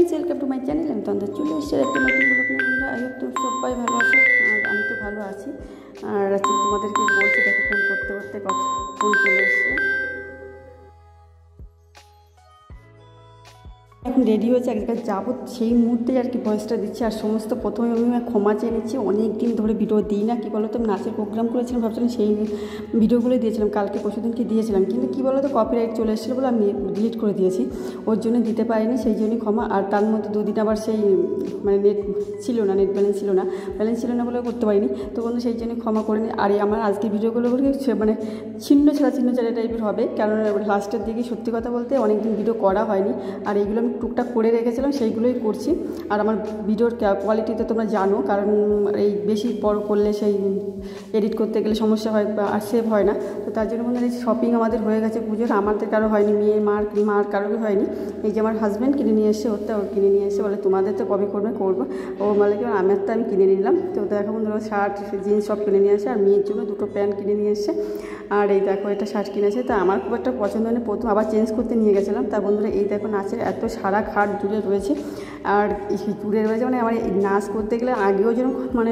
Friends, welcome to my channel. আমি তন্দ্রা চলে এসেছি একটা নতুন ব্লগ নিয়ে। বন্ধুরা, আই হোপ তুমি সবাই ভালো আছো, আর আমি তো ভালো আছি। আর আজকে তোমাদেরকে বলছি, দেখো ফোন করতে করতে ফোন চলে এসছে। এখন রেডি হয়েছে, এক জায়গায় যাবো, সেই মুহূর্তেই আর কি ভয়েসটা দিচ্ছি। আর সমস্ত প্রথমে আমি ক্ষমা চেয়ে নিচ্ছি, অনেক দিন ধরে ভিডিও দিই না। কী বলো তো, আমি নাচের প্রোগ্রাম করেছিলাম, ভাবছিলাম সেই ভিডিওগুলোই দিয়েছিলাম, কালকে পরশুদিনকে দিয়েছিলাম, কিন্তু কী বলো তো, কপিরাইট চলে এসেছিলো বলে আমি ডিলিট করে দিয়েছি, ওর জন্য দিতে পারিনি, সেই জন্যই ক্ষমা। আর তার মধ্যে দুদিন আবার সেই মানে নেট ছিল না, নেট ব্যালেন্স ছিল না বলে করতে পারিনি। তো বন্ধু সেই জন্য ক্ষমা করে নিই। আর আমার আজকে ভিডিওগুলো মানে ছিন্ন ছাড়া টাইপের হবে, কারণ লাস্টের দিকে সত্যি কথা বলতে অনেক দিন ভিডিও করা হয়নি। আর এইগুলো আমি টুকটাক করে রেখেছিলাম, সেইগুলোই করছি। আর আমার ভিডিওর কোয়ালিটিতে তোমরা জানো, কারণ এই বেশি বড় করলে সেই এডিট করতে গেলে সমস্যা হয় আর সেভ হয় না। তো তার জন্য বন্ধুরা, এই শপিং আমাদের হয়ে গেছে পুজোর, আমাদের কারো হয়নি, মার কারোরই হয়নি। এই যে আমার হাজব্যান্ড কিনে নিয়ে এসে, ওরটা ও কিনে নিয়ে এসে বলে তোমাদের তো কবে করবো। ও বলে কি আমারটা আমি কিনে নিলাম। তো দেখো বন্ধুরা, শার্ট জিন্স সব কিনে নিয়ে আসে, আর মেয়ের জন্য দুটো প্যান্ট কিনে নিয়ে এসে। আর এই দেখো এটা শার্ট কিনেছে, তা আমার খুব একটা পছন্দ হয়নি, প্রথম আবার চেঞ্জ করতে নিয়ে গেছিলাম। তার বন্ধুরা এই দেখো নাচের এত সারা খাট জুড়ে রয়েছে, আর জুড়ে রয়েছে মানে আমার এই নাচ করতে গেলে আগেও যেন মানে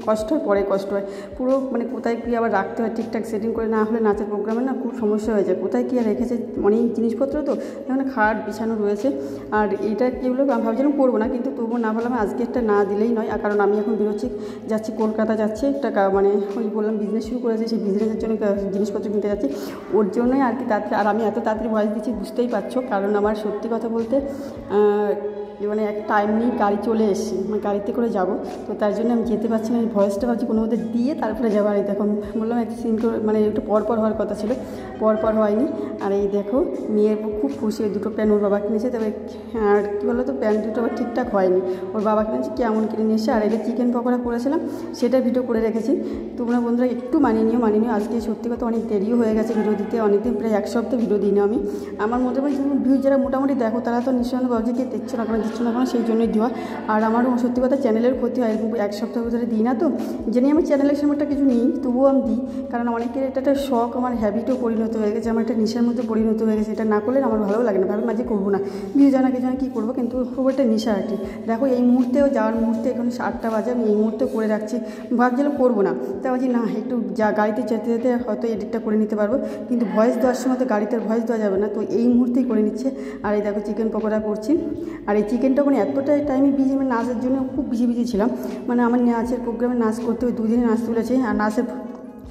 কষ্ট হয়, পরে কষ্ট হয় পুরো, মানে কোথায় কী আবার রাখতে হয়, ঠিকঠাক সেটিং করে না হলে নাচের প্রোগ্রামে না খুব সমস্যা হয়ে যায়, কোথায় কী আর রেখেছে অনেক জিনিসপত্র, তো এখানে খাট বিছানো রয়েছে। আর এটা কী হলো, আমি ভাবছিলাম করবো না, কিন্তু তবুও না ভাবলাম আজকে একটা না দিলেই নয়। আর কারণ আমি এখন যাচ্ছি কলকাতা যাচ্ছি, একটা মানে ওই বললাম বিজনেস শুরু করেছি, সেই বিজনেসের জন্য জিনিসপত্র কিনতে যাচ্ছি, ওর জন্যই আর কি তাড়াতাড়ি। আর আমি এত তাড়াতাড়ি ভয়েস দিচ্ছি বুঝতেই পারছো, কারণ আমার সত্যি কথা বলতে মানে এক টাইম নেই, গাড়ি চলে এসেছি, মানে গাড়িতে করে যাব, তো তার জন্য আমি যেতে পারছি না। ভয়েসটা ভাবছি কোনো মধ্যে দিয়ে তারপরে যাবো। আর এই দেখো বললাম একটা সিন করে মানে একটু পরপর হওয়ার কথা ছিল, পরপর হয়নি। আর এই দেখো মেয়ের খুব খুশি, ওই দুটো প্যান্ট ওর বাবা কিনেছে, তবে আর কী বলো তো, প্যান্ট দুটো আবার ঠিকঠাক হয়নি, ওর বাবা কিনেছে কেমন কিনে নিয়ে এসে। আর এটা চিকেন পকোড়া করেছিলাম, সেটা ভিডিও করে রেখেছি। তোমরা বন্ধুরা একটু মানিয়ে নিও। আজকে সত্যি কথা অনেক দেরিও হয়ে গেছে ভিডিও দিতে, অনেকদিন প্রায় এক সপ্তাহ ভিডিও দিই না আমি। আমার মোটামুটি ভিউজ যারা মোটামুটি দেখো, তারা তো নিঃসন্দেহে ভাবছে কি দিচ্ছ না কেন, সেই জন্যই দেওয়া। আর আমারও সত্যি কথা চ্যানেলের ক্ষতি হয়, এরকম এক সপ্তাহ ধরে দিই না, তো জেনে আমার চ্যানেলের সময়টা কিছু নেই, তবুও আমি দিই, কারণ অনেকের এটা একটা শখ, আমার হ্যাবিটও পরিণত হয়ে গেছে, আমার একটা নেশার মধ্যে পরিণত হয়ে গেছে। এটা না করলে আমার ভালো লাগে না, ভাবে মাঝে করবো না, ভিউ জানা কিছু না কী করবো, কিন্তু খুব একটা নেশা আর কি। দেখো এই মুহূর্তেও যাওয়ার মুহূর্তে এখন 8টা বাজে, আমি এই মুহূর্তে করে রাখছি, ভাবছিলাম করবো না, তাই ভাবছি না একটু গাড়িতে যেতে যেতে হয়তো এডিটটা করে নিতে পারবো, কিন্তু ভয়েস দেওয়ার সময় তো গাড়িতে ভয়েস দেওয়া যাবে না, তো এই মুহূর্তেই করে নিচ্ছে। আর এই দেখো চিকেন পকোড়া করছি। আর এই চিকেনটা মানে এতটাই টাইমে বিজি, মানে নাচের জন্য খুব বিজি ছিলাম, মানে আমার নাচের প্রোগ্রামে নাচ করতে ওই দুদিনে নাচ তুলেছি। আর নাচের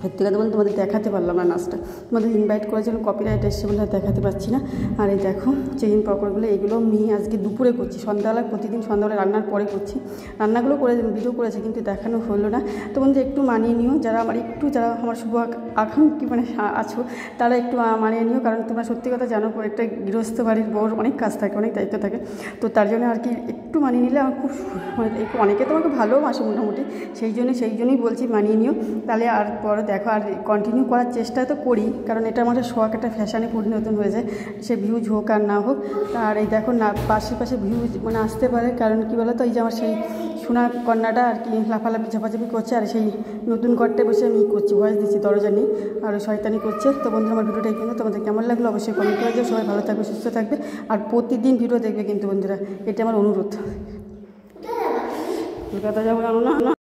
সত্যি কথা বলতে তোমাদের দেখাতে পারলাম না নাচটা, তোমাদের ইনভাইট করেছিলাম, কপিরাইট এসছে বলে দেখাতে পারছি না। আর এই দেখো চিকেন পকোড়াগুলো, এইগুলো মেয়ে আজকে দুপুরে করছি, সন্ধ্যাবেলা প্রতিদিন সন্ধ্যাবেলা রান্নার পরে করছি, রান্নাগুলো করে ভিডিও করেছে কিন্তু দেখানো হলো না। তো বন্ধু একটু মানিয়ে নিও, যারা আমার শুভ আকাঙ্ক্ষী মানে আছো, তারা একটু মানিয়ে নিও, কারণ তোমরা সত্যি কথা জানো, একটা গৃহস্থ বাড়ির বউর অনেক কাজ থাকে, অনেক দায়িত্ব থাকে, তো তার জন্য আর কি একটু মানিয়ে নিলে আমার খুব মানে অনেকে তোমাকে ভালোবাসে মোটামুটি, সেই জন্যই বলছি মানিয়ে নিও। তাহলে আর পরে দেখো, আর কন্টিনিউ করার চেষ্টা তো করি, কারণ এটা আমার শখ, একটা ফ্যাশনে পরিণত হয়েছে, সে ভিউজ হোক আর না হোক। আর এই দেখো না পাশে ভিউজ মানে আসতে পারে, কারণ কী বলো তো, এই যে আমার সেই সোনা কন্যাটা আর কি লাফালাফি ঝাপাঝাপি করছে, আর সেই নতুন ঘরটায় বসে আমি করছি, ভয়েস দিচ্ছি, দরজা নেই, আর শয়তানি করছে। তো বন্ধুরা, আমার ভিডিওটা কিন্তু তোমাদের কেমন লাগলো অবশ্যই কমেন্ট করে যাও। সবাই ভালো থাকবে, সুস্থ থাকবে, আর প্রতিদিন ভিডিও দেখবে কিন্তু বন্ধুরা, এটা আমার অনুরোধ। কলকাতা যাবো জানো না।